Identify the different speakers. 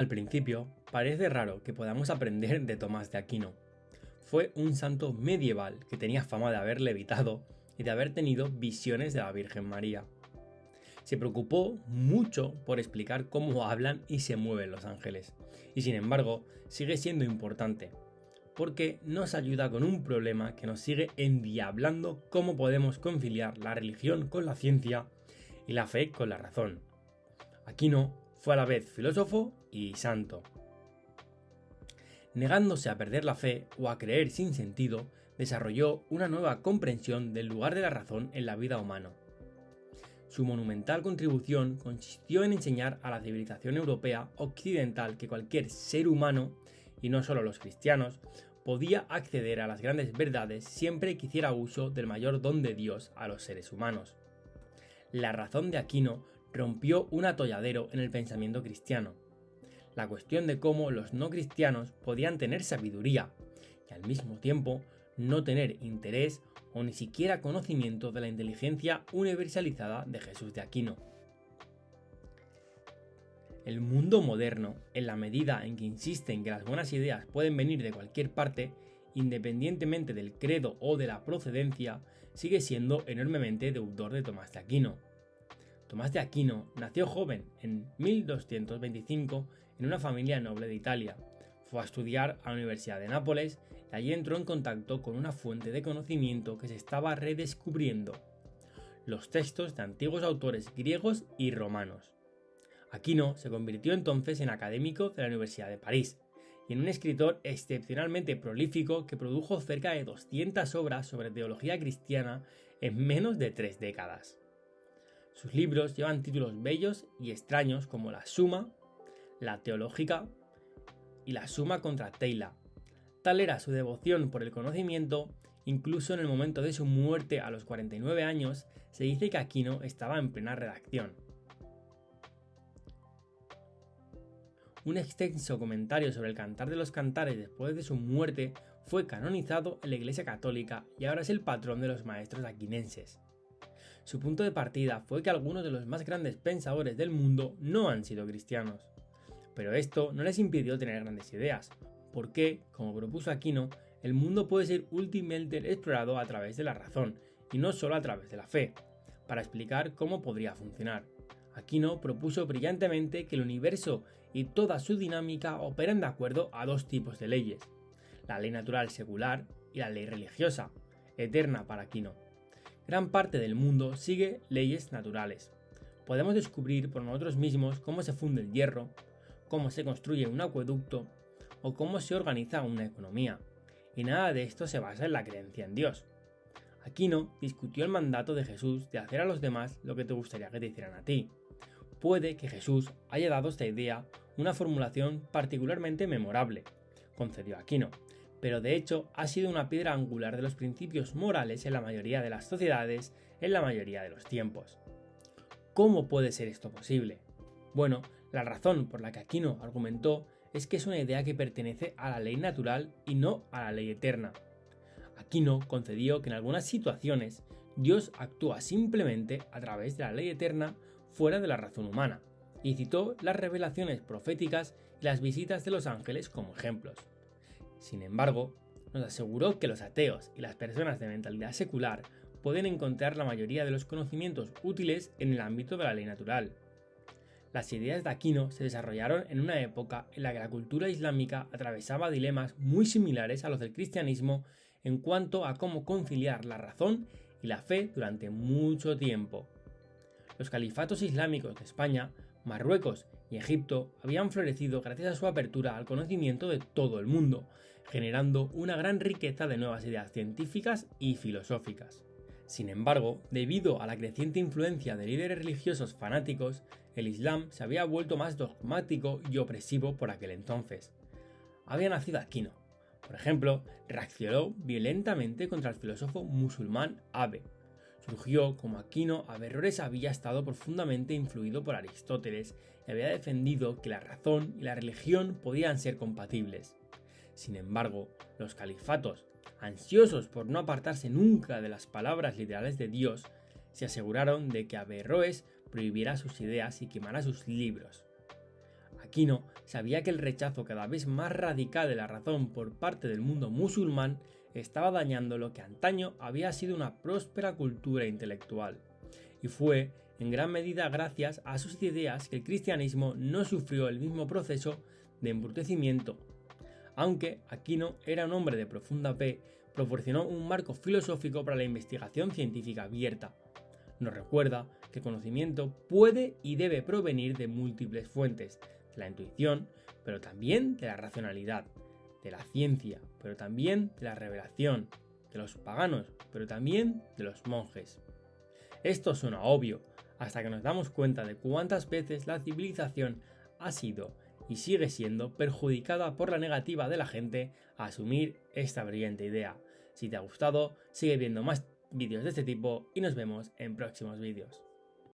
Speaker 1: Al principio, parece raro que podamos aprender de Tomás de Aquino. Fue un santo medieval que tenía fama de haber levitado y de haber tenido visiones de la Virgen María. Se preocupó mucho por explicar cómo hablan y se mueven los ángeles, y sin embargo sigue siendo importante, porque nos ayuda con un problema que nos sigue endiablando: cómo podemos conciliar la religión con la ciencia y la fe con la razón. Aquino fue a la vez filósofo y santo. Negándose a perder la fe o a creer sin sentido, desarrolló una nueva comprensión del lugar de la razón en la vida humana. Su monumental contribución consistió en enseñar a la civilización europea occidental que cualquier ser humano, y no solo los cristianos, podía acceder a las grandes verdades siempre que hiciera uso del mayor don de Dios a los seres humanos. La razón de Aquino rompió un atolladero en el pensamiento cristiano: la cuestión de cómo los no cristianos podían tener sabiduría y al mismo tiempo no tener interés o ni siquiera conocimiento de la inteligencia universalizada de Jesús de Aquino. El mundo moderno, en la medida en que insiste en que las buenas ideas pueden venir de cualquier parte, independientemente del credo o de la procedencia, sigue siendo enormemente deudor de Tomás de Aquino. Tomás de Aquino nació joven, en 1225, en una familia noble de Italia. Fue a estudiar a la Universidad de Nápoles y allí entró en contacto con una fuente de conocimiento que se estaba redescubriendo: los textos de antiguos autores griegos y romanos. Aquino se convirtió entonces en académico de la Universidad de París y en un escritor excepcionalmente prolífico que produjo cerca de 200 obras sobre teología cristiana en menos de 3 décadas. Sus libros llevan títulos bellos y extraños como la Suma, la Teológica y la Suma contra Teila. Tal era su devoción por el conocimiento, incluso en el momento de su muerte a los 49 años, se dice que Aquino estaba en plena redacción. Un extenso comentario sobre el Cantar de los Cantares después de su muerte fue canonizado en la Iglesia Católica y ahora es el patrón de los maestros aquinenses. Su punto de partida fue que algunos de los más grandes pensadores del mundo no han sido cristianos. Pero esto no les impidió tener grandes ideas, porque, como propuso Aquino, el mundo puede ser útilmente explorado a través de la razón, y no solo a través de la fe, para explicar cómo podría funcionar. Aquino propuso brillantemente que el universo y toda su dinámica operan de acuerdo a dos tipos de leyes: la ley natural secular y la ley religiosa, eterna para Aquino. Gran parte del mundo sigue leyes naturales. Podemos descubrir por nosotros mismos cómo se funde el hierro, cómo se construye un acueducto o cómo se organiza una economía, y nada de esto se basa en la creencia en Dios. Aquino discutió el mandato de Jesús de hacer a los demás lo que te gustaría que te hicieran a ti. Puede que Jesús haya dado a esta idea una formulación particularmente memorable, concedió Aquino, pero de hecho ha sido una piedra angular de los principios morales en la mayoría de las sociedades en la mayoría de los tiempos. ¿Cómo puede ser esto posible? Bueno, la razón por la que Aquino argumentó es que es una idea que pertenece a la ley natural y no a la ley eterna. Aquino concedió que en algunas situaciones Dios actúa simplemente a través de la ley eterna fuera de la razón humana, y citó las revelaciones proféticas y las visitas de los ángeles como ejemplos. Sin embargo, nos aseguró que los ateos y las personas de mentalidad secular pueden encontrar la mayoría de los conocimientos útiles en el ámbito de la ley natural. Las ideas de Aquino se desarrollaron en una época en la que la cultura islámica atravesaba dilemas muy similares a los del cristianismo en cuanto a cómo conciliar la razón y la fe durante mucho tiempo. Los califatos islámicos de España, Marruecos y Egipto habían florecido gracias a su apertura al conocimiento de todo el mundo, generando una gran riqueza de nuevas ideas científicas y filosóficas. Sin embargo, debido a la creciente influencia de líderes religiosos fanáticos, el Islam se había vuelto más dogmático y opresivo por aquel entonces. Había nacido Aquino. Por ejemplo, reaccionó violentamente contra el filósofo musulmán Abe. Surgió como Aquino Averroes había estado profundamente influido por Aristóteles y había defendido que la razón y la religión podían ser compatibles. Sin embargo, los califatos, ansiosos por no apartarse nunca de las palabras literales de Dios, se aseguraron de que Averroes prohibiera sus ideas y quemara sus libros. Aquino sabía que el rechazo cada vez más radical de la razón por parte del mundo musulmán estaba dañando lo que antaño había sido una próspera cultura intelectual, y fue en gran medida gracias a sus ideas que el cristianismo no sufrió el mismo proceso de embrutecimiento. Aunque Aquino era un hombre de profunda fe, proporcionó un marco filosófico para la investigación científica abierta. Nos recuerda que el conocimiento puede y debe provenir de múltiples fuentes, de la intuición, pero también de la racionalidad, de la ciencia, pero también de la revelación, de los paganos, pero también de los monjes. Esto suena obvio, hasta que nos damos cuenta de cuántas veces la civilización ha sido y sigue siendo perjudicada por la negativa de la gente a asumir esta brillante idea. Si te ha gustado, sigue viendo más vídeos de este tipo y nos vemos en próximos vídeos.